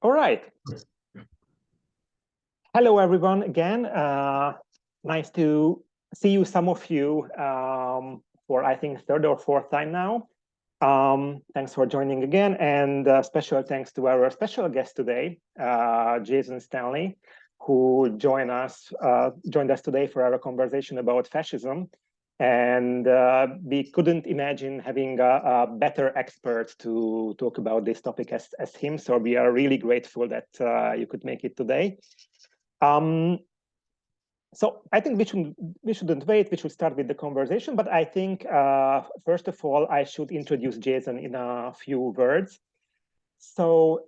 All right. Hello, everyone, again. Nice to see you, some of you, for, I think, third or fourth time now. Thanks for joining again, and special thanks to our special guest today, Jason Stanley, who joined us today for our conversation about fascism. And we couldn't imagine having a better expert to talk about this topic as him. So we are really grateful that you could make it today. So I think we shouldn't wait. We should start with the conversation. But I think, first of all, I should introduce Jason in a few words. So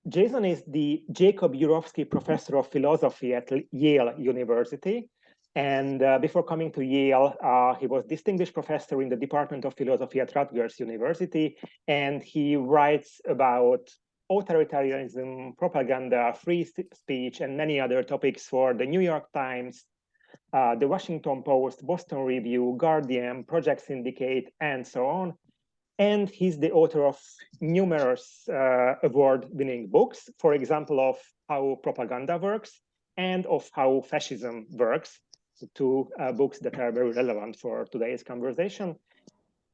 Jason is the Jacob Jurovsky Professor of Philosophy at Yale University. And before coming to Yale, he was Distinguished Professor in the Department of Philosophy at Rutgers University. And he writes about authoritarianism, propaganda, free speech, and many other topics for the New York Times, the Washington Post, Boston Review, Guardian, Project Syndicate, and so on. And he's the author of numerous award-winning books, for example, of How Propaganda Works and of How Fascism Works, two books that are very relevant for today's conversation.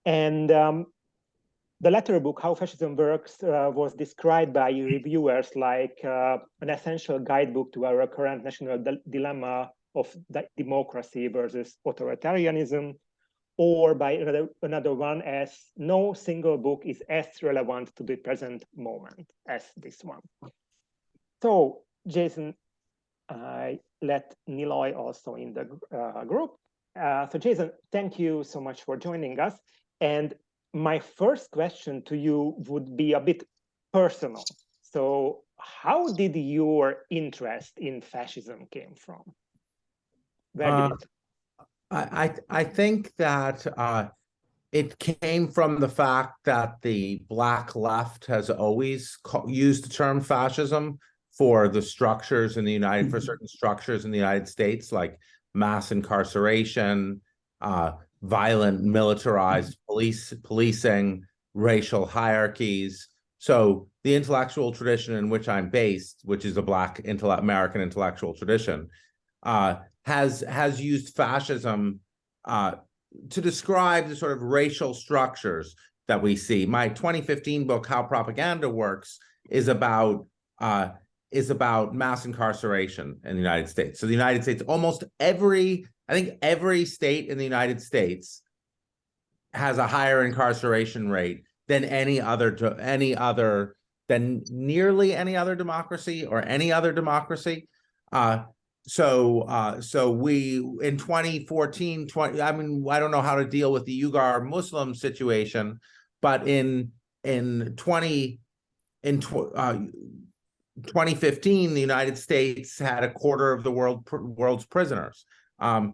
And the latter book, How Fascism Works, was described by reviewers like an essential guidebook to our current national dilemma of democracy versus authoritarianism, or by another one as no single book is as relevant to the present moment as this one. So, Jason, I let Niloy also in the group. So, Jason, thank you so much for joining us. And my first question to you would be a bit personal. So how did your interest in fascism came from? Where did it? I think that it came from the fact that the Black left has always used the term fascism for the structures in the for certain structures in the United States, like mass incarceration, violent militarized policing, racial hierarchies. So the intellectual tradition in which I'm based, which is a Black American intellectual tradition, has used fascism to describe the sort of racial structures that we see. My 2015 book, How Propaganda Works, is about mass incarceration in the United States. So the United States, I think every state in the United States has a higher incarceration rate than nearly any other democracy or any other democracy. So we in 2014, I mean, I don't know how to deal with the Uyghur Muslim situation, but in 2015, the United States had a quarter of the world's prisoners. There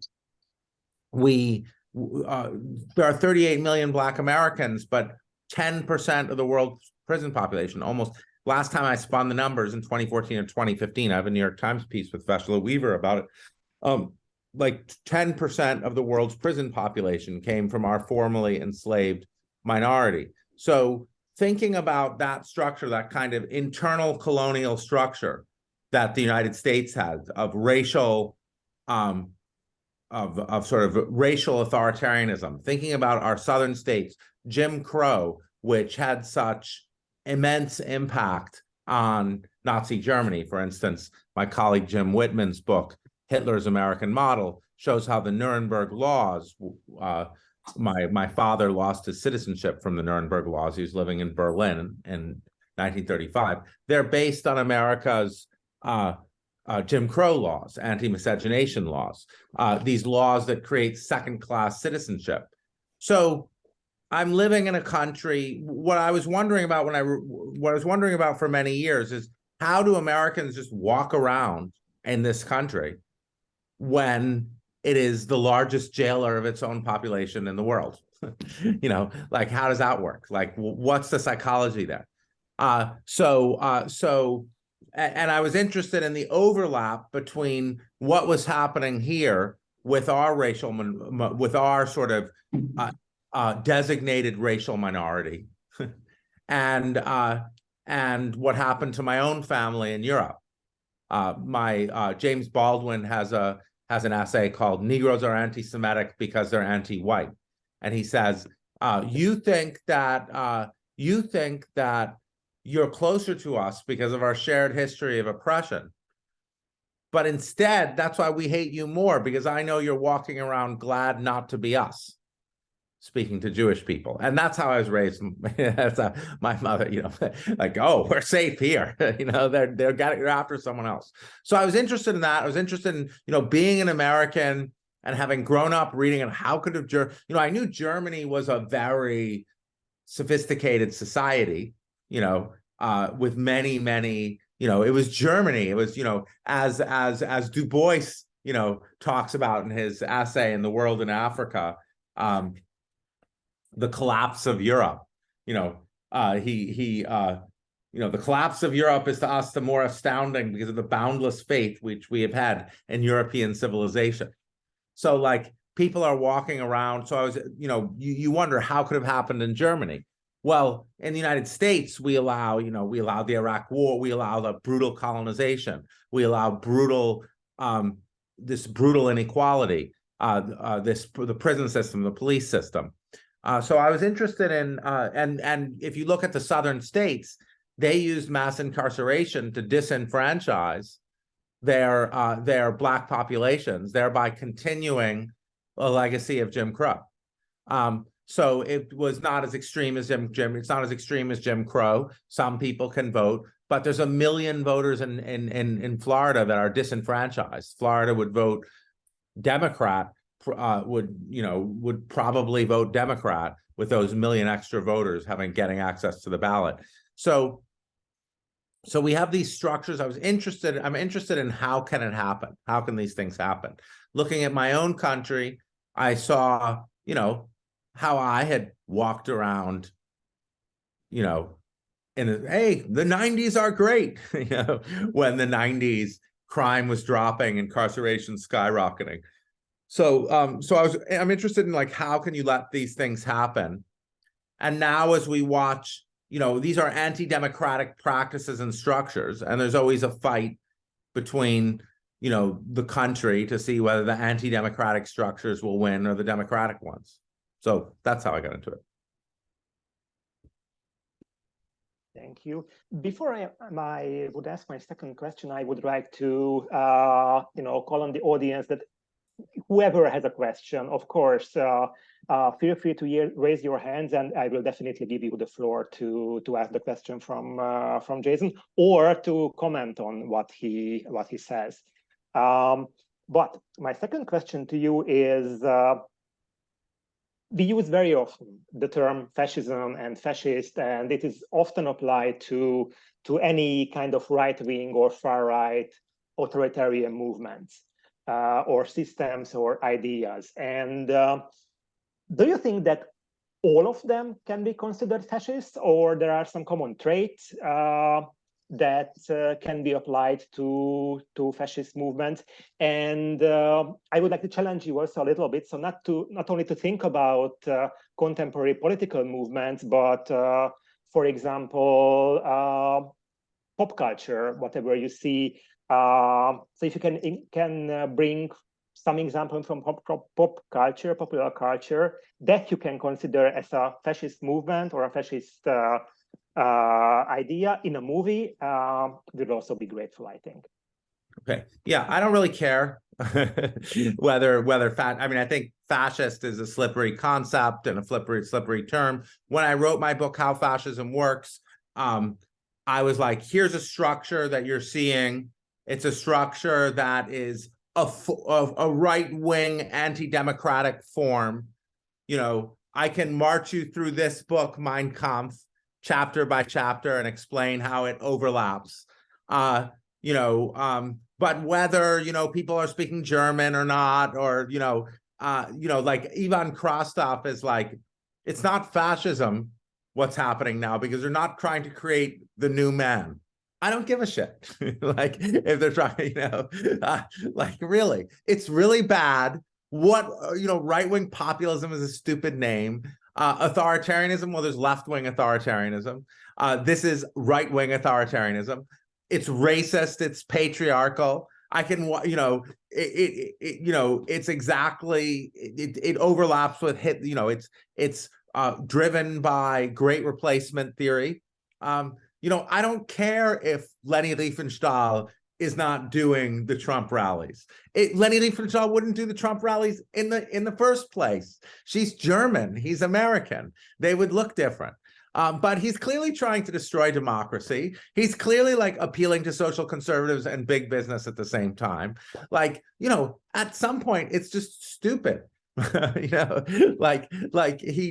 are 38 million Black Americans, but 10% of the world's prison population, almost. Last time I spun the numbers in 2014 and 2015, I have a New York Times piece with Veshla Weaver about it. Like 10% of the world's prison population came from our formerly enslaved minority. So thinking about that structure, that kind of internal colonial structure that the United States has of racial, of sort of racial authoritarianism, thinking about our southern states, Jim Crow, which had such immense impact on Nazi Germany. For instance, my colleague Jim Whitman's book, Hitler's American Model, shows how the Nuremberg laws, my father lost his citizenship from the Nuremberg laws. He was living in Berlin in 1935. They're based on America's Jim Crow laws, anti-miscegenation laws, these laws that create second-class citizenship. So I'm living in a country, what I was wondering about for many years is, how do Americans just walk around in this country when it is the largest jailer of its own population in the world? You know, like, how does that work? Like, what's the psychology there? And I was interested in the overlap between what was happening here with our with our sort of designated racial minority, and and what happened to my own family in Europe. James Baldwin has an essay called "Negroes Are Anti-Semitic Because They're Anti-White," and he says, "You think that you're closer to us because of our shared history of oppression, but instead, that's why we hate you more, because I know you're walking around glad not to be us." Speaking to Jewish people. And that's how I was raised. That's my mother, like, oh, we're safe here. They're after someone else. So I was interested in that. I was interested in, being an American and having grown up reading, and how could have, I knew Germany was a very sophisticated society, with many, many, it was Germany. It was, as Du Bois, talks about in his essay in The World in Africa, the collapse of Europe. The collapse of Europe is to us the more astounding because of the boundless faith which we have had in European civilization. So like people are walking around. So I was, you wonder how could have happened in Germany. Well, in the United States, we allow the Iraq War, we allow the brutal colonization, we allow this brutal inequality, the prison system, the police system. So I was interested in, and if you look at the southern states, they used mass incarceration to disenfranchise their Black populations, thereby continuing a legacy of Jim Crow. So it was not as extreme as it's not as extreme as Jim Crow. Some people can vote, but there's 1 million voters in Florida that are disenfranchised. Florida would vote Democrat. Would probably vote Democrat with those 1 million extra voters getting access to the ballot. So we have these structures. I'm interested in how can it happen? How can these things happen? Looking at my own country, I saw, how I had walked around, hey, the 90s are great, when the 90s crime was dropping, incarceration skyrocketing. So I'm interested in like, how can you let these things happen? And now as we watch, these are anti-democratic practices and structures, and there's always a fight between, the country to see whether the anti-democratic structures will win or the democratic ones. So that's how I got into it. Thank you. Before I would ask my second question, I would like to, call on the audience that whoever has a question, of course, feel free to raise your hands, and I will definitely give you the floor to ask the question from Jason, or to comment on what he says. But my second question to you is, we use very often the term fascism and fascist, and it is often applied to any kind of right-wing or far-right authoritarian movements. Or systems or ideas. And do you think that all of them can be considered fascist, or there are some common traits that can be applied to fascist movements? And I would like to challenge you also a little bit, so not only to think about contemporary political movements, but for example, pop culture, whatever you see. So if you can bring some example from pop culture, popular culture, that you can consider as a fascist movement or a fascist idea in a movie, would also be grateful, I think. Okay. Yeah, I don't really care I think fascist is a slippery concept and a slippery term. When I wrote my book, How Fascism Works, I was like, here's a structure that you're seeing. It's a structure that is a right-wing anti-democratic form. I can march you through this book, Mein Kampf, chapter by chapter, and explain how it overlaps. But whether, people are speaking German or not, or, like Ivan Krastev is like, it's not fascism what's happening now, because they're not trying to create the new man. I don't give a shit. Like if they're trying, like really, it's really bad. Right-wing populism is a stupid name. Authoritarianism, well, there's left-wing authoritarianism. This is right-wing authoritarianism. It's racist, it's patriarchal. I can, it's exactly, it overlaps with it's driven by great replacement theory. I don't care if Leni Riefenstahl is not doing the Trump rallies. Leni Riefenstahl wouldn't do the Trump rallies in the first place. She's German, he's American. They would look different. But he's clearly trying to destroy democracy. He's clearly appealing to social conservatives and big business at the same time. At some point, it's just stupid. He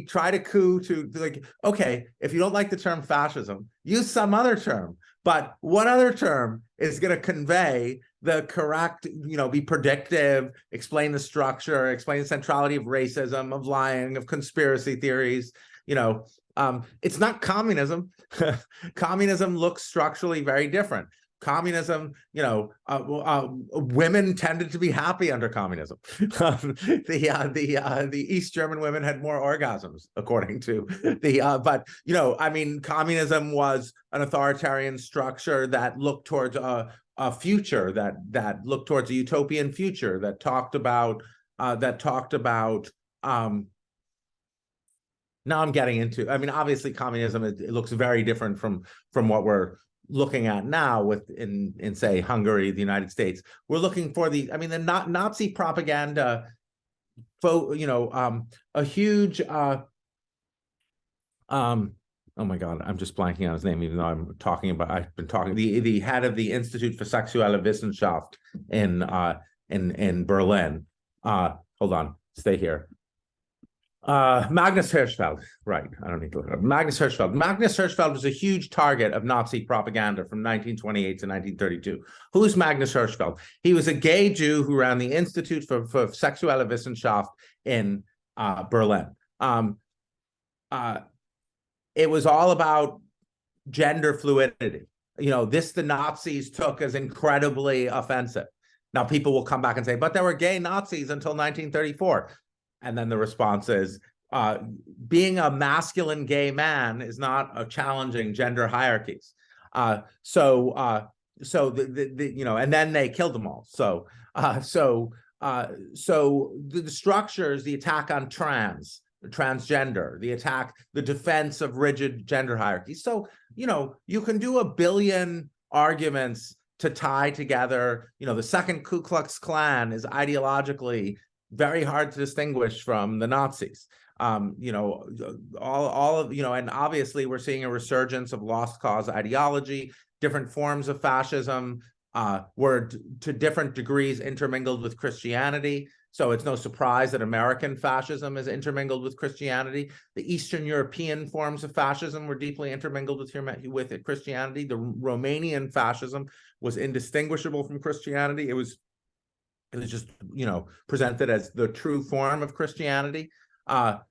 tried a coup to okay, if you don't like the term fascism, use some other term. But what other term is going to convey the correct, be predictive, explain the structure, explain the centrality of racism, of lying, of conspiracy theories, it's not communism. Communism looks structurally very different. Communism, women tended to be happy under communism. The East German women had more orgasms, according to communism was an authoritarian structure that looked towards a future, that looked towards a utopian future, that talked about now I'm getting into, obviously communism, it looks very different from what we're looking at now in say Hungary, the United States. We're looking for the Nazi propaganda, a huge oh my God, I'm just blanking on his name, even though I've been talking, the head of the Institute for Sexuelle Wissenschaft in Berlin. Hold on, stay here. Magnus Hirschfeld, right? I don't need to look it up. Magnus Hirschfeld. Magnus Hirschfeld was a huge target of Nazi propaganda from 1928 to 1932. Who's Magnus Hirschfeld? He was a gay Jew who ran the Institute for Sexuelle Wissenschaft in Berlin. It was all about gender fluidity. This the Nazis took as incredibly offensive. Now people will come back and say, but there were gay Nazis until 1934. And then the response is, being a masculine gay man is not a challenging gender hierarchies. And then they killed them all. So the structures, the attack on transgender, the defense of rigid gender hierarchies. So, you can do a billion arguments to tie together, the second Ku Klux Klan is ideologically very hard to distinguish from the Nazis. And obviously we're seeing a resurgence of lost cause ideology. Different forms of fascism were to different degrees intermingled with Christianity. So it's no surprise that American fascism is intermingled with Christianity. The Eastern European forms of fascism were deeply intermingled with Christianity. The Romanian fascism was indistinguishable from Christianity. It was just, presented as the true form of Christianity. But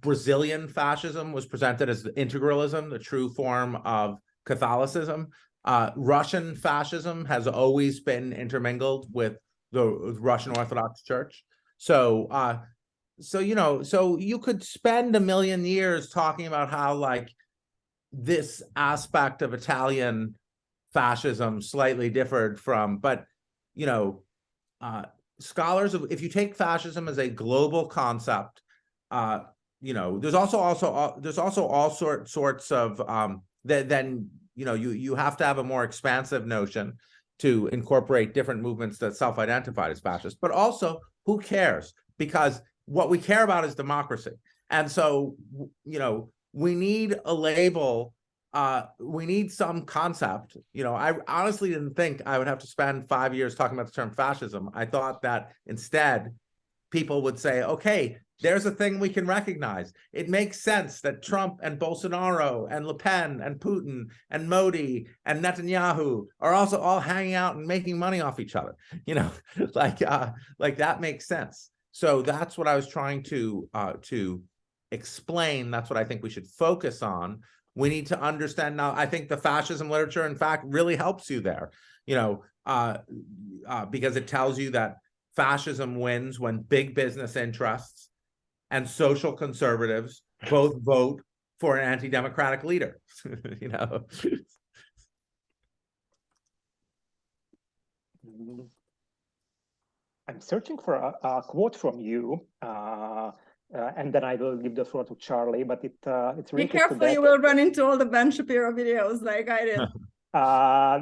Brazilian fascism was presented as integralism, the true form of Catholicism. Russian fascism has always been intermingled with the Russian Orthodox Church. So you could spend a million years talking about how this aspect of Italian fascism slightly differed from, but scholars if you take fascism as a global concept, there's also all sorts of then you have to have a more expansive notion to incorporate different movements that self-identified as fascist. But also, who cares? Because what we care about is democracy, and so we need a label. We need some concept. I honestly didn't think I would have to spend 5 years talking about the term fascism. I thought that instead people would say, okay, there's a thing we can recognize. It makes sense that Trump and Bolsonaro and Le Pen and Putin and Modi and Netanyahu are also all hanging out and making money off each other. That makes sense. So that's what I was trying to explain. That's what I think we should focus on. We need to understand now. I think the fascism literature, in fact, really helps you there, because it tells you that fascism wins when big business interests and social conservatives both vote for an anti-democratic leader. You know. I'm searching for a quote from you, and then I will give the floor to Charlie. But it's Be related careful, to that. you will run into all the Ben Shapiro videos like I did.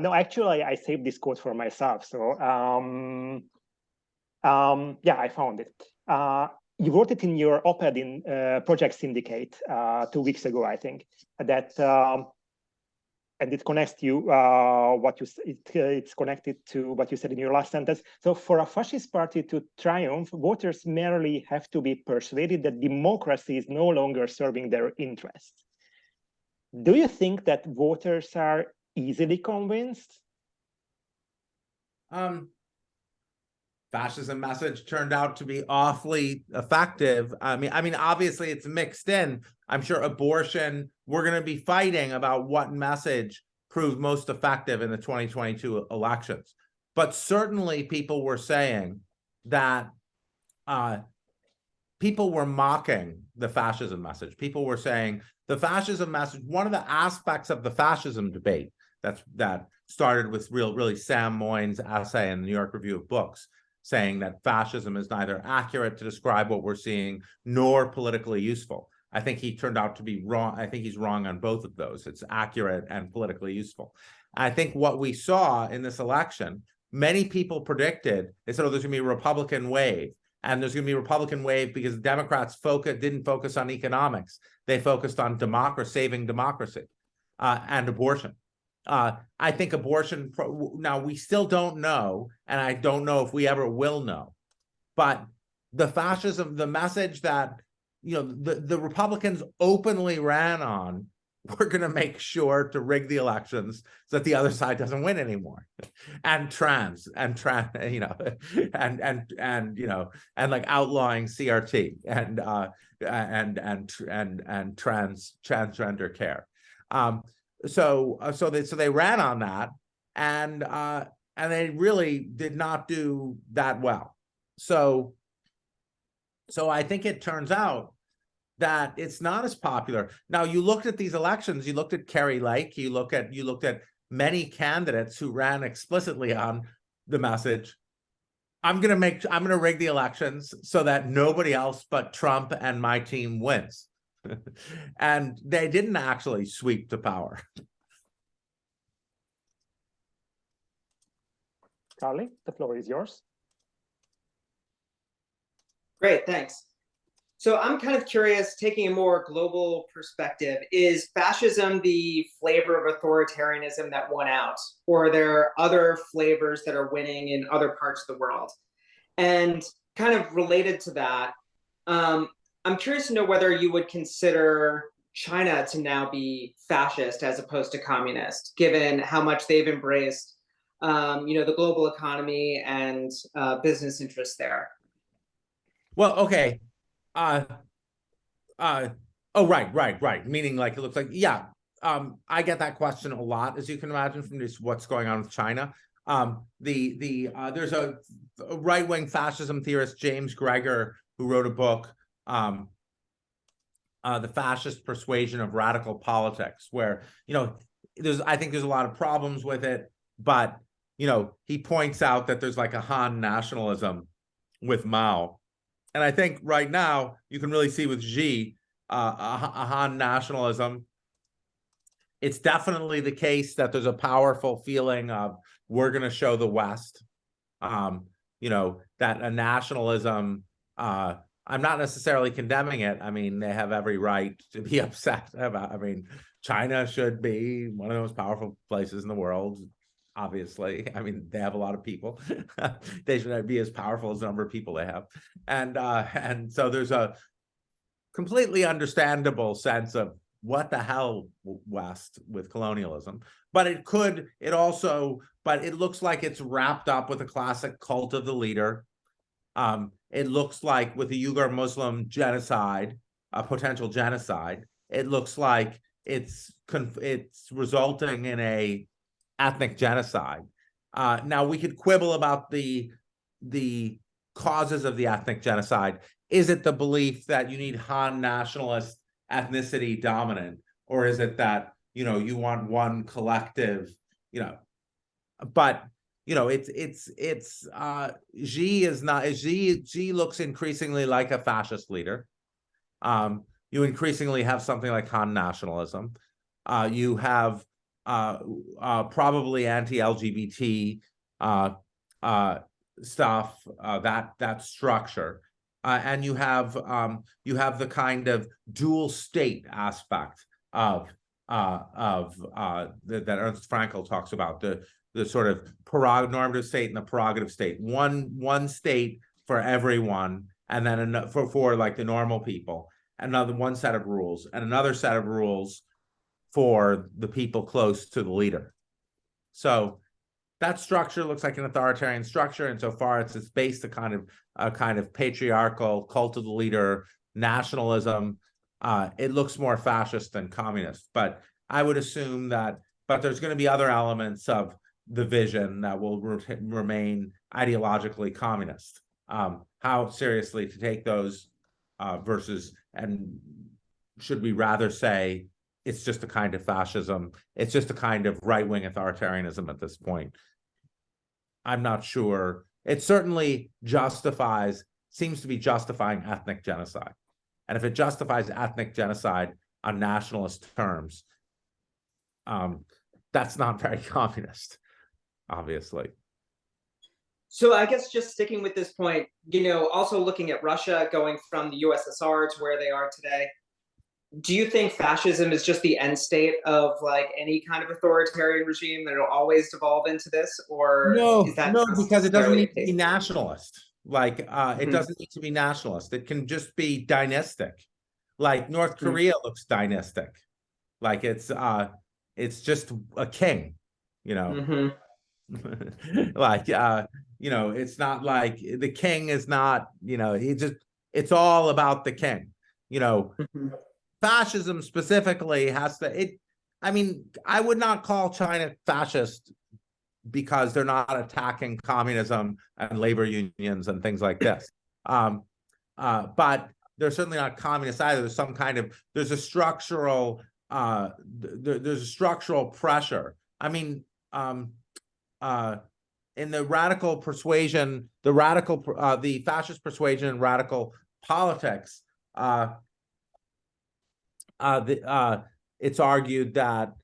No, actually, I saved this quote for myself. So, yeah, I found it. You wrote it in your op-ed in Project Syndicate 2 weeks ago, I think, that and it connects to it's connected to what you said in your last sentence. So for a fascist party to triumph, voters merely have to be persuaded that democracy is no longer serving their interests. Do you think that voters are easily convinced? Fascism message turned out to be awfully effective. I mean, obviously it's mixed in. I'm sure abortion, we're going to be fighting about what message proved most effective in the 2022 elections. But certainly people were saying that people were mocking the fascism message. People were saying the fascism message, one of the aspects of the fascism debate that started with really Sam Moyn's essay in the New York Review of Books, saying that fascism is neither accurate to describe what we're seeing nor politically useful. I think he turned out to be wrong. I think he's wrong on both of those. It's accurate and politically useful. I think what we saw in this election, many people predicted, they said, oh, there's going to be a Republican wave. And there's going to be a Republican wave because the Democrats didn't focus on economics. They focused on democracy, saving democracy and abortion. I think abortion, now we still don't know, and I don't know if we ever will know, but the fascism, the message that, you know, the Republicans openly ran on, we're going to make sure to rig the elections so that the other side doesn't win anymore, and you know, and you know, and like outlawing CRT and transgender care. So they ran on that, and they really did not do that well. So I think it turns out that it's not as popular. Now, you looked at these elections, you looked at Kerry Lake, you looked at many candidates who ran explicitly on the message, I'm gonna rig the elections so that nobody else but Trump and my team wins. And they didn't actually sweep to power. Charlie, the floor is yours. Great, thanks. So I'm kind of curious, taking a more global perspective, is fascism the flavor of authoritarianism that won out? Or are there other flavors that are winning in other parts of the world? And kind of related to that, I'm curious to know whether you would consider China to now be fascist as opposed to communist, given how much they've embraced you know, the global economy and business interests there. Well, okay. Oh, right. Meaning, like, it looks like, yeah. I get that question a lot, as you can imagine, from just what's going on with China. There's a right-wing fascism theorist, James Greger, who wrote a book, The Fascist Persuasion of Radical Politics, where, you know, I think there's a lot of problems with it, but, you know, he points out that there's like a Han nationalism with Mao. And I think right now you can really see with Xi a Han nationalism. It's definitely the case that there's a powerful feeling of we're going to show the West, you know, that a nationalism. I'm not necessarily condemning it. I mean, they have every right to be upset about. I mean, China should be one of the most powerful places in the world. Obviously, I mean, they have a lot of people. They should be as powerful as the number of people they have, and so there's a completely understandable sense of what the hell, West, with colonialism. But it looks like it's wrapped up with a classic cult of the leader. It looks like with the Uyghur Muslim genocide, a potential genocide, it looks like it's resulting in a ethnic genocide. Now we could quibble about the causes of the ethnic genocide. Is it the belief that you need Han nationalist ethnicity dominant, or is it that, you know, you want one collective, you know? But, you know, Xi looks increasingly like a fascist leader. You increasingly have something like Han nationalism. You have probably anti-LGBT stuff, that structure, and you have the kind of dual state aspect of that Ernst Frankl talks about, the sort of normative state and the prerogative state. One state for everyone, and then for like the normal people, another one set of rules, and another set of rules for the people close to the leader. So that structure looks like an authoritarian structure, insofar as it's based a kind of patriarchal cult of the leader nationalism. It looks more fascist than communist, but I would assume that. But there's going to be other elements of the vision that will remain ideologically communist. How seriously to take those versus, and should we rather say it's just a kind of fascism, it's just a kind of right-wing authoritarianism at this point? I'm not sure. It certainly seems to be justifying ethnic genocide. And if it justifies ethnic genocide on nationalist terms, that's not very communist, obviously. So I guess just sticking with this point, you know, also looking at Russia going from the USSR to where they are today, do you think fascism is just the end state of like any kind of authoritarian regime, that it'll always devolve into this, or No, is that no, because it doesn't need to be case? nationalist. Like, it doesn't need to be nationalist. It can just be dynastic. Like North Korea looks dynastic. Like it's just a king, you know. Like, you know, it's not like the king is not, you know, it's all about the king, you know. Fascism specifically has to, I mean, I would not call China fascist because they're not attacking communism and labor unions and things like this. But they're certainly not communist either. There's some kind of, there's a structural pressure. I mean, in the radical persuasion, the fascist persuasion and radical politics, it's argued that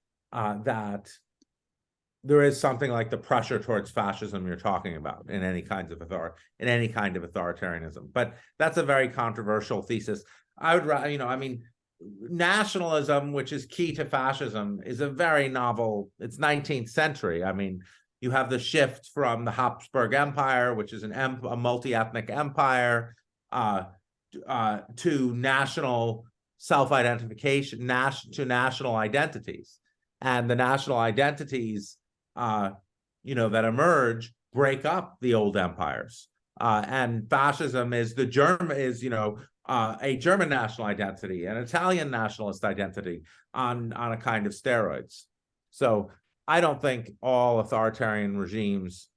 there is something like the pressure towards fascism you're talking about in any kind of authoritarianism, but that's a very controversial thesis. I would, you know, I mean, nationalism, which is key to fascism, is a very novel. It's 19th century. I mean, you have the shift from the Habsburg Empire, which is a multi-ethnic empire, to national self-identification, to national identities, and the national identities, you know, that emerge break up the old empires, and fascism is you know, a German national identity, an Italian nationalist identity on a kind of steroids. So I don't think all authoritarian regimes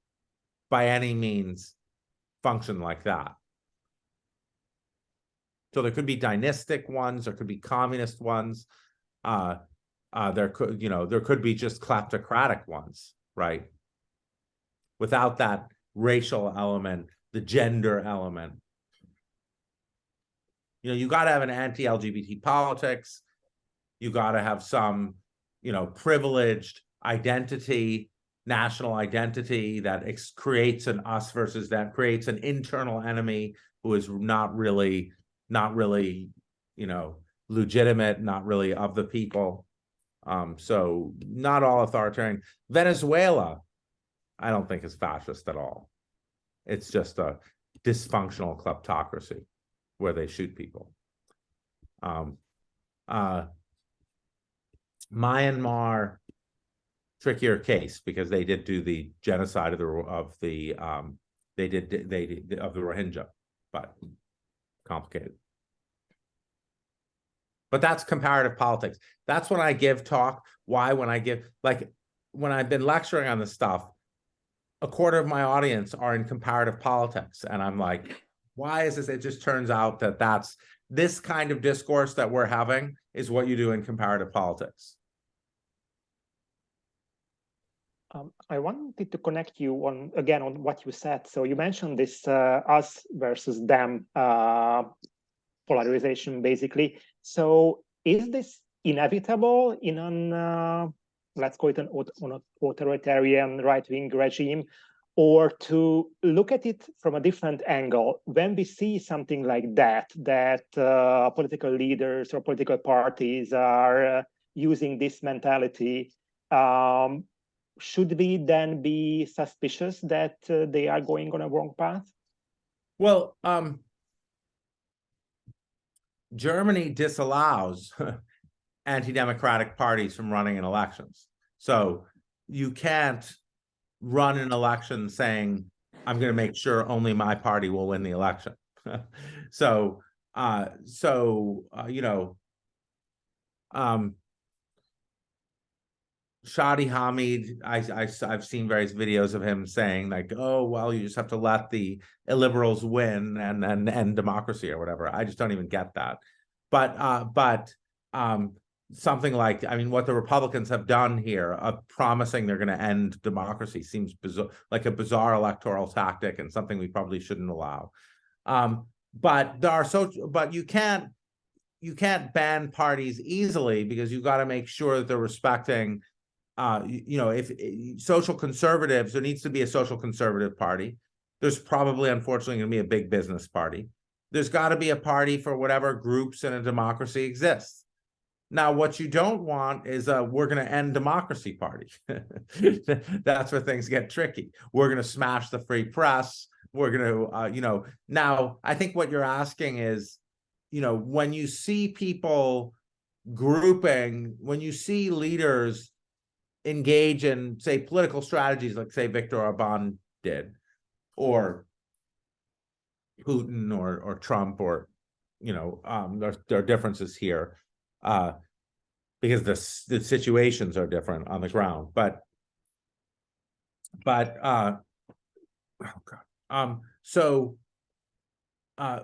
by any means function like that. So there could be dynastic ones, there could be communist ones, there could be just kleptocratic ones, right? Without that racial element, the gender element. You know, you got to have an anti-LGBT politics. You got to have some, you know, privileged identity, national identity that creates an us versus them, creates an internal enemy who is not really, you know, legitimate, not really of the people. So not all authoritarian. Venezuela, I don't think is fascist at all. It's just a dysfunctional kleptocracy where they shoot people. Myanmar, trickier case because they did do the genocide of the Rohingya, but complicated. But that's comparative politics. That's when I give talk. Why? When I've been lecturing on this stuff, a quarter of my audience are in comparative politics. And I'm like, why is this? It just turns out that that's this kind of discourse that we're having is what you do in comparative politics. I wanted to connect you on what you said. So you mentioned this us versus them polarization, basically. So is this inevitable in an let's call it an authoritarian right-wing regime, or to look at it from a different angle? When we see something like that, political leaders or political parties are using this mentality, should we then be suspicious that they are going on a wrong path? Well, Germany disallows anti-democratic parties from running in elections. So you can't run an election saying, I'm going to make sure only my party will win the election. So, you know, Shadi Hamid, I've seen various videos of him saying like, oh, well, you just have to let the illiberals win and then end democracy or whatever. I just don't even get that. But something like, I mean, what the Republicans have done here of promising they're going to end democracy seems bizarre, like a bizarre electoral tactic and something we probably shouldn't allow. But there are but you can't ban parties easily because you've got to make sure that they're respecting. You know, if social conservatives, there needs to be a social conservative party. There's probably, unfortunately, going to be a big business party. There's got to be a party for whatever groups in a democracy exists. Now, what you don't want is we're going to end democracy party. That's where things get tricky. We're going to smash the free press. We're going to, you know, now I think what you're asking is, you know, when you see people grouping, when you see leaders engage in, say, political strategies like, say, Viktor Orban did, or Putin or Trump, or, you know, there are differences here because the situations are different on the ground. But oh God,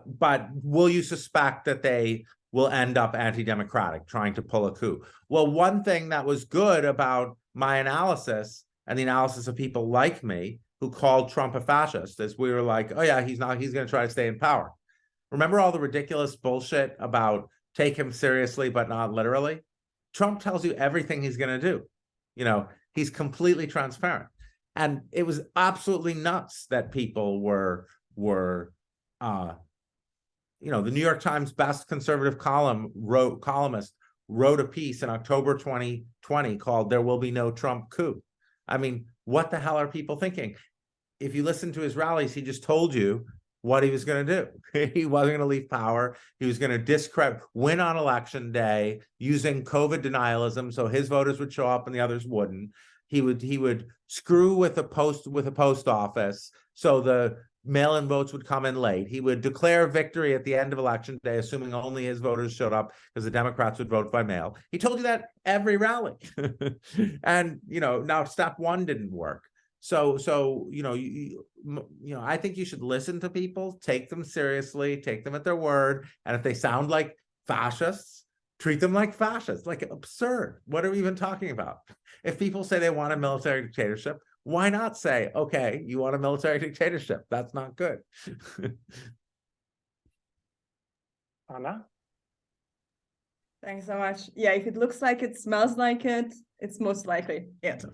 but will you suspect that they will end up anti-democratic, trying to pull a coup? Well, one thing that was good about my analysis and the analysis of people like me who called Trump a fascist is we were like, oh yeah, he's going to try to stay in power. Remember all the ridiculous bullshit about take him seriously, but not literally? Trump tells you everything he's going to do. You know, he's completely transparent. And it was absolutely nuts that people were you know, the New York Times best conservative columnist wrote a piece in October 2020 called "There Will Be No Trump Coup." I mean, what the hell are people thinking? If you listen to his rallies, he just told you what he was going to do. He wasn't going to leave power. He was going to win on election day using COVID denialism, so his voters would show up and the others wouldn't. He would screw with the post office, so the mail-in votes would come in late. He would declare victory at the end of election day, assuming only his voters showed up because the Democrats would vote by mail. He told you that every rally. And, you know, now step one didn't work. So you know, I think you should listen to people, take them seriously, take them at their word. And if they sound like fascists, treat them like fascists. Like, absurd. What are we even talking about? If people say they want a military dictatorship, why not say, okay, you want a military dictatorship? That's not good. Anna? Thanks so much. Yeah, if it looks like it, smells like it, it's most likely it.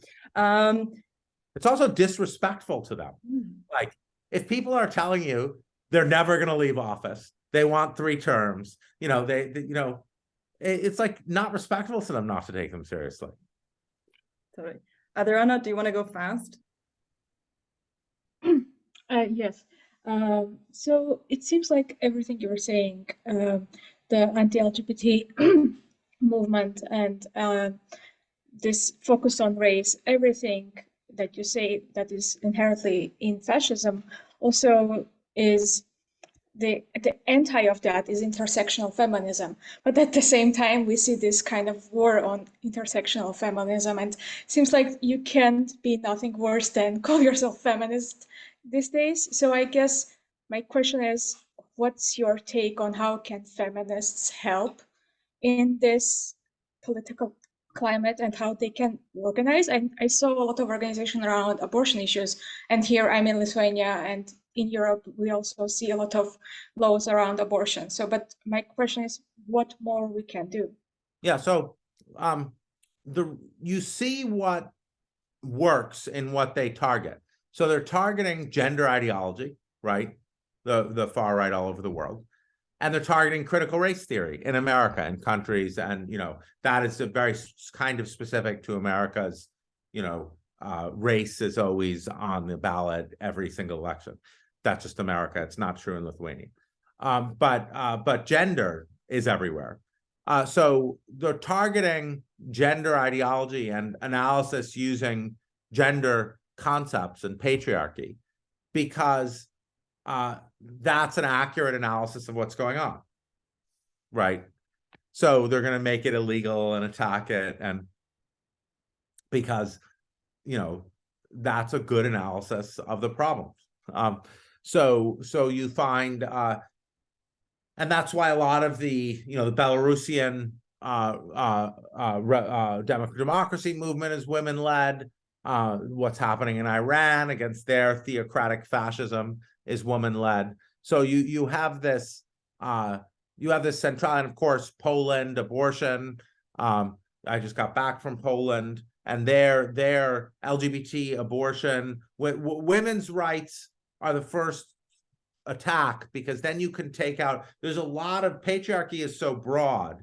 It's also disrespectful to them. Like, if people are telling you they're never going to leave office, they want 3 terms, you know, they you know, it's like not respectful to them not to take them seriously. Totally. Adriana, do you want to go fast? Yes. So it seems like everything you were saying, the anti-LGBT movement and this focus on race, everything that you say that is inherently in fascism also is the anti of that is intersectional feminism. But at the same time, we see this kind of war on intersectional feminism, and it seems like you can't be nothing worse than call yourself feminist these days. So I guess my question is, what's your take on how can feminists help in this political climate and how they can organize? And I saw a lot of organization around abortion issues, and here I'm in Lithuania, and in Europe we also see a lot of laws around abortion. So, but my question is, what more we can do? Yeah, so you see what works in what they target. So they're targeting gender ideology, right? The far right all over the world. And they're targeting critical race theory in America and countries. And, that is a very kind of specific to America's, race is always on the ballot every single election. That's just America. It's not true in Lithuania. But gender is everywhere. So they're targeting gender ideology and analysis using gender concepts and patriarchy because that's an accurate analysis of what's going on, right? So they're going to make it illegal and attack it, and because that's a good analysis of the problems. So you find, and that's why a lot of the the Belarusian democracy movement is women-led. What's happening in Iran against their theocratic fascism is woman-led. So you have this central, and of course Poland abortion. I just got back from Poland, and their LGBT abortion, women's rights are the first attack, because then you can take out. There's a lot of patriarchy is so broad.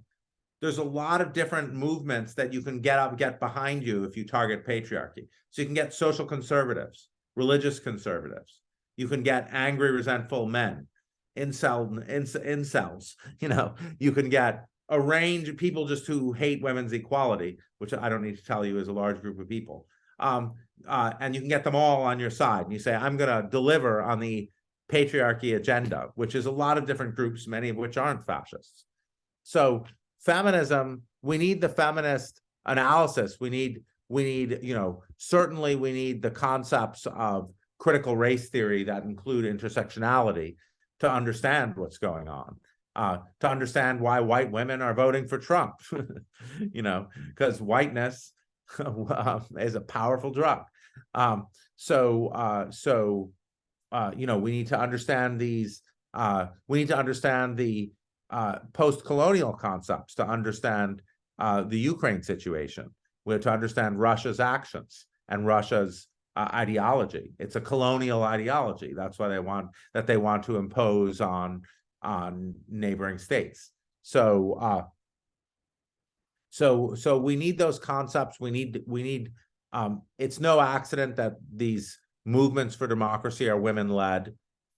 There's a lot of different movements that you can get behind you if you target patriarchy. So you can get social conservatives, religious conservatives. You can get angry, resentful men, incels. You can get a range of people just who hate women's equality, which I don't need to tell you is a large group of people. And you can get them all on your side. And you say, I'm going to deliver on the patriarchy agenda, which is a lot of different groups, many of which aren't fascists. So feminism, we need the feminist analysis. We need, certainly we need the concepts of critical race theory that include intersectionality to understand what's going on, to understand why white women are voting for Trump, because whiteness is a powerful drug. We need to understand these, we need to understand the post-colonial concepts to understand the Ukraine situation. We have to understand Russia's actions and Russia's ideology. It's a colonial ideology. That's why they want to impose on neighboring states. So we need those concepts. We need. It's no accident that these movements for democracy are women-led,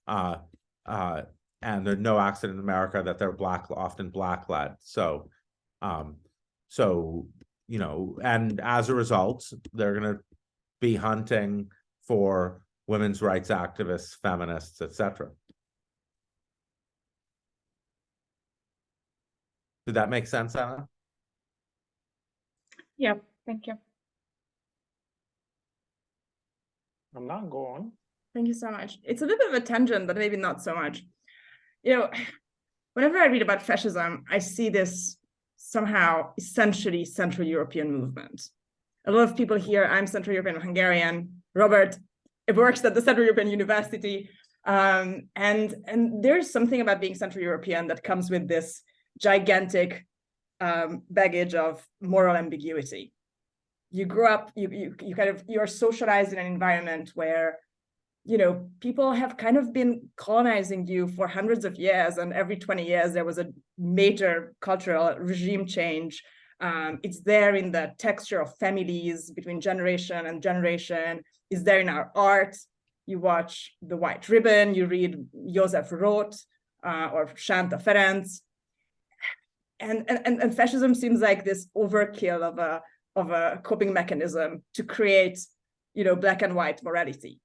and there's no accident in America that they're often black-led. So, and as a result, they're going to be hunting for women's rights activists, feminists, etc. Did that make sense, Anna? Yeah, thank you. I'm not going. Thank you so much. It's a little bit of a tangent, but maybe not so much. Whenever I read about fascism, I see this somehow essentially Central European movement. A lot of people here, I'm Central European Hungarian. Robert works at the Central European University. And there's something about being Central European that comes with this gigantic baggage of moral ambiguity. You grow up, you're socialized in an environment where, people have kind of been colonizing you for hundreds of years, and every 20 years there was a major cultural regime change. It's there in the texture of families between generation and generation. It's there in our art. You watch The White Ribbon, you read Josef Roth or Shanta Ferenc. And fascism seems like this overkill of a coping mechanism to create, black and white morality.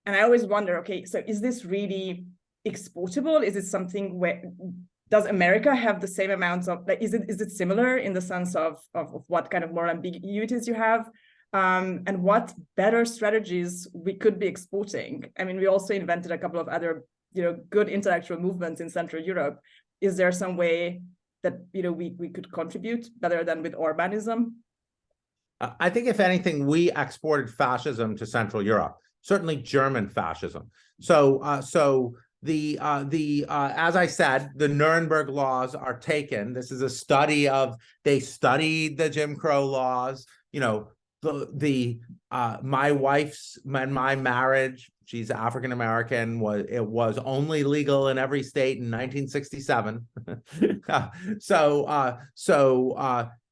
And I always wonder, okay, so is this really exportable? Is it something where, does America have the same amounts of, like, is it similar in the sense of what kind of moral ambiguities you have? And what better strategies we could be exporting? I mean, we also invented a couple of other, good intellectual movements in Central Europe. Is there some way that, we could contribute better than with Orbanism? I think if anything, we exported fascism to Central Europe, certainly German fascism. So, as I said, the Nuremberg laws are taken. This is a study of, they studied the Jim Crow laws, my wife's and my marriage, she's African American, was only legal in every state in 1967. So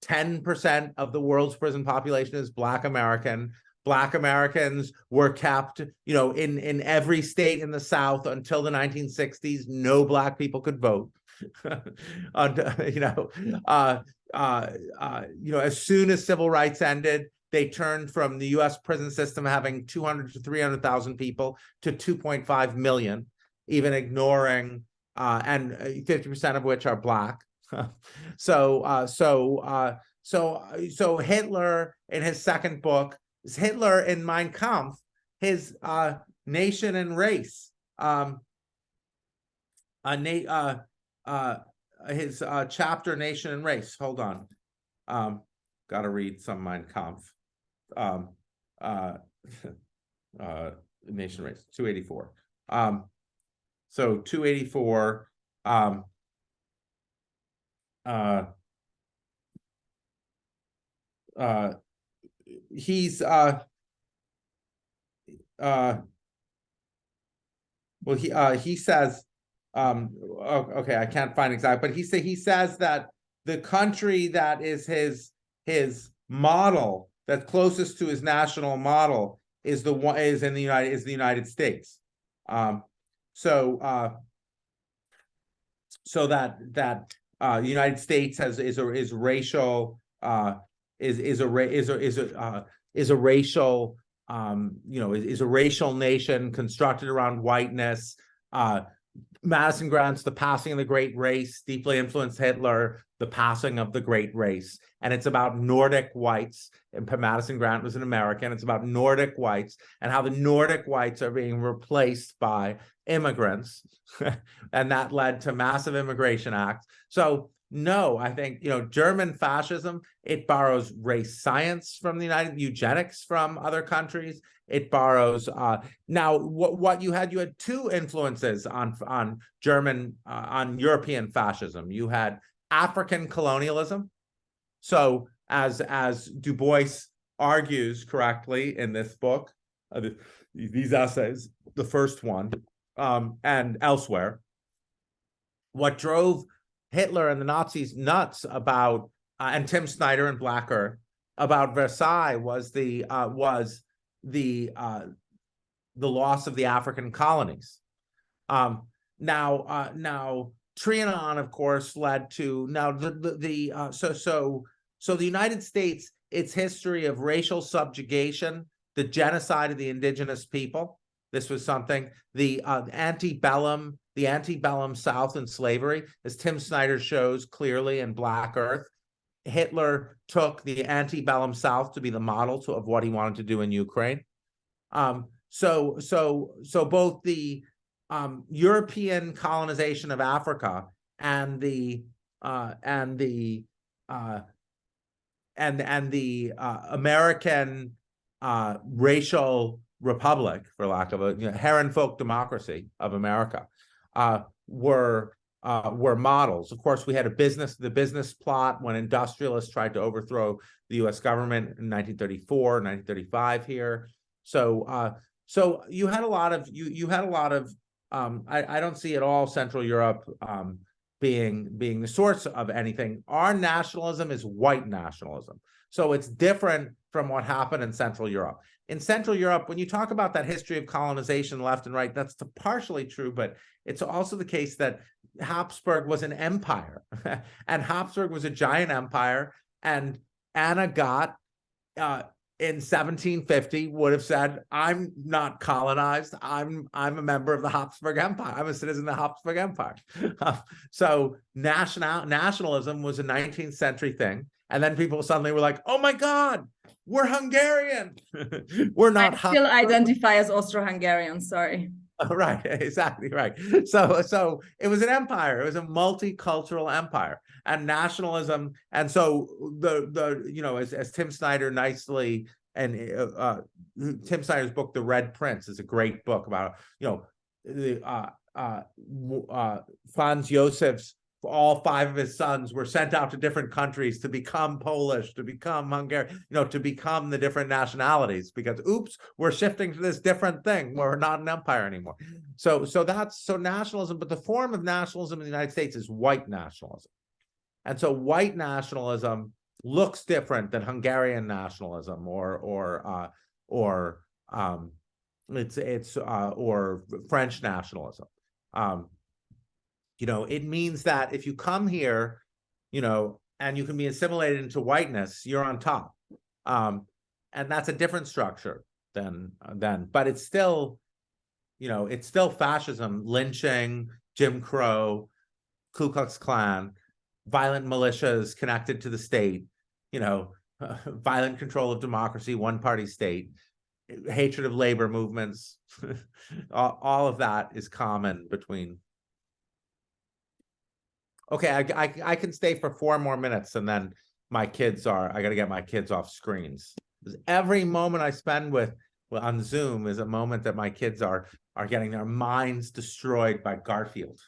10% of the world's prison population is Black American. Black Americans were kept, in every state in the South until the 1960s. No Black people could vote. As soon as civil rights ended, they turned from the U.S. prison system having 200 to 300,000 people to 2.5 million, even ignoring and 50% of which are Black. So Hitler in his second book, Hitler in Mein Kampf, his Nation and Race, his chapter Nation and Race. Hold on, got to read some Mein Kampf. Nation Race 284. So 284. He's well, he says, okay, I can't find exact, but he says that the country that is his model, that's closest to his national model, is the United States. So that United States is a racial nation constructed around whiteness. Madison Grant's The Passing of the Great Race deeply influenced Hitler, The Passing of the Great Race. And it's about Nordic whites. And Madison Grant was an American. It's about Nordic whites and how the Nordic whites are being replaced by immigrants. And that led to massive immigration acts. So no, I think, German fascism, it borrows race science from the eugenics from other countries. It borrows, now what you had two influences on German, on European fascism. You had African colonialism. So as Du Bois argues correctly in this book, these essays, the first one, and elsewhere, what drove Hitler and the Nazis nuts about, and Tim Snyder and Black Earth, about Versailles was the loss of the African colonies. Now Trianon, of course, led to so the United States, its history of racial subjugation, the genocide of the indigenous people. This was something, the antebellum South and slavery, as Tim Snyder shows clearly in Black Earth. Hitler took the antebellum South to be the model of what he wanted to do in Ukraine. So both the European colonization of Africa and the American racial republic, for lack of a Herrenfolk democracy of America, were models. Of course, we had the business plot when industrialists tried to overthrow the U.S. government in 1934, 1935 here. So you had a lot of I don't see at all Central Europe being the source of anything. Our nationalism is white nationalism. So it's different from what happened in Central Europe. In Central Europe, when you talk about that history of colonization left and right, that's partially true, but it's also the case that Habsburg was an empire, and Habsburg was a giant empire, and Anna got in 1750 would have said, I'm not colonized. I'm a member of the Habsburg Empire. I'm a citizen of the Habsburg Empire. So nationalism was a 19th century thing. And then people suddenly were like, oh my God, we're Hungarian. We're not. I still identify as Austro-Hungarian, sorry. Right, exactly right. So it was an empire. It was a multicultural empire, and nationalism. And so as Tim Snyder nicely, and Tim Snyder's book, The Red Prince, is a great book about Franz Josef's. All 5 of his sons were sent out to different countries to become Polish, to become Hungarian, to become the different nationalities, because oops, we're shifting to this different thing. We're not an empire anymore. So that's nationalism, but the form of nationalism in the United States is white nationalism. And so white nationalism looks different than Hungarian nationalism or French nationalism. It means that if you come here, and you can be assimilated into whiteness, you're on top. And that's a different structure than, but it's still fascism, lynching, Jim Crow, Ku Klux Klan, violent militias connected to the state, violent control of democracy, one-party state, hatred of labor movements. All of that is common between. Okay, I can stay for 4 more minutes, and then I got to get my kids off screens. Every moment I spend on Zoom is a moment that my kids are getting their minds destroyed by Garfield.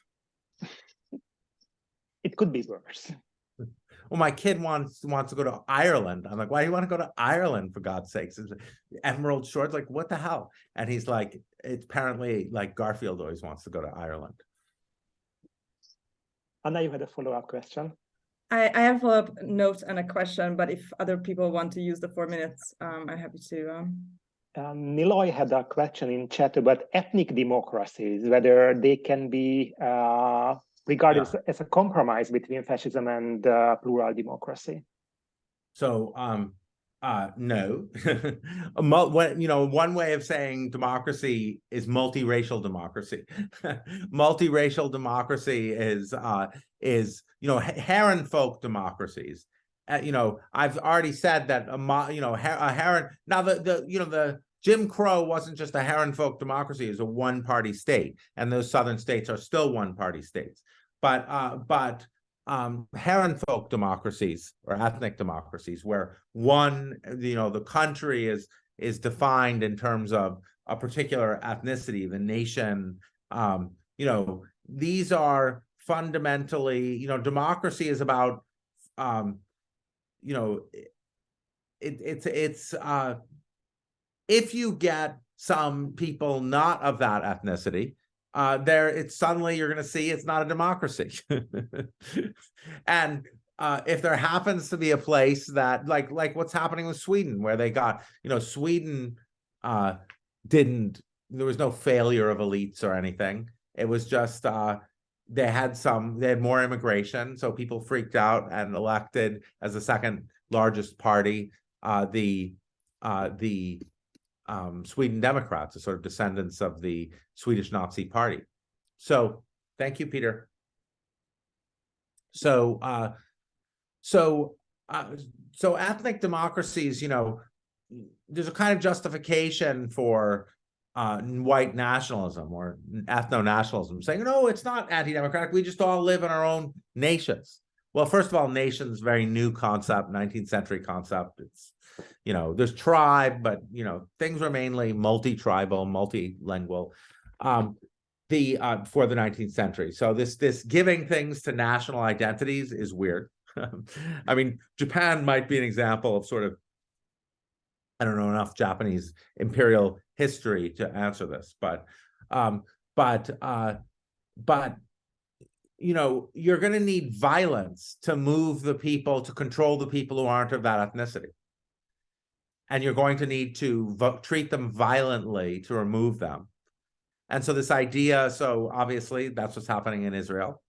It could be worse. Well, my kid wants to go to Ireland. I'm like, why do you want to go to Ireland, for God's sakes? Emerald Shores, like, what the hell? And he's like, it's apparently like Garfield always wants to go to Ireland. Anna, you had a follow-up question. I have a follow-up note and a question, but if other people want to use the 4 minutes, I'm happy to. Niloy had a question in chat about ethnic democracies, whether they can be regarded as a compromise between fascism and plural democracy. So, no. One way of saying democracy is multiracial democracy. Multiracial democracy is Heron folk democracies. I've already said that a Heron. Now the Jim Crow wasn't just a Heron folk democracy; it was a one-party state, and those southern states are still one-party states. But Heron folk democracies or ethnic democracies, where the country is defined in terms of a particular ethnicity, the nation. These are fundamentally, democracy is about, if you get some people not of that ethnicity, suddenly you're going to see it's not a democracy. And if there happens to be a place that like what's happening with Sweden, where they got, Sweden there was no failure of elites or anything. It was just they had more immigration, so people freaked out and elected as the second largest party the Sweden Democrats, the sort of descendants of the Swedish Nazi Party. So thank you, Peter. So ethnic democracies, there's a kind of justification for white nationalism or ethno-nationalism, saying, no, it's not anti-democratic. We just all live in our own nations. Well, first of all, nation's a very new concept, 19th century concept. It's, there's tribe, but, things were mainly multi-tribal, multilingual for the 19th century. So this giving things to national identities is weird. I mean, Japan might be an example of sort of, I don't know enough Japanese imperial history to answer this, but you're going to need violence to move the people, to control the people who aren't of that ethnicity. And you're going to need to treat them violently to remove them. And so this idea, so obviously that's what's happening in Israel.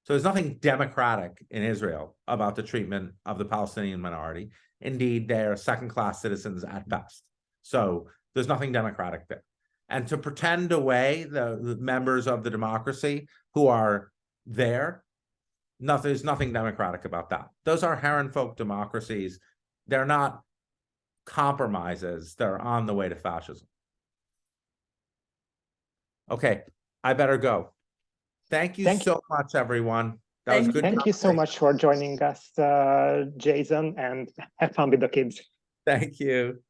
So there's nothing democratic in Israel about the treatment of the Palestinian minority. Indeed, they are second-class citizens at best. So there's nothing democratic there. And to pretend away the members of the democracy who are there, there's nothing democratic about that. Those are Herrenfolk democracies. They're not compromises. They're on the way to fascism. Okay, I better go. Thank you so much, everyone. That was good. Thank you so much for joining us, Jason, and have fun with the kids. Thank you.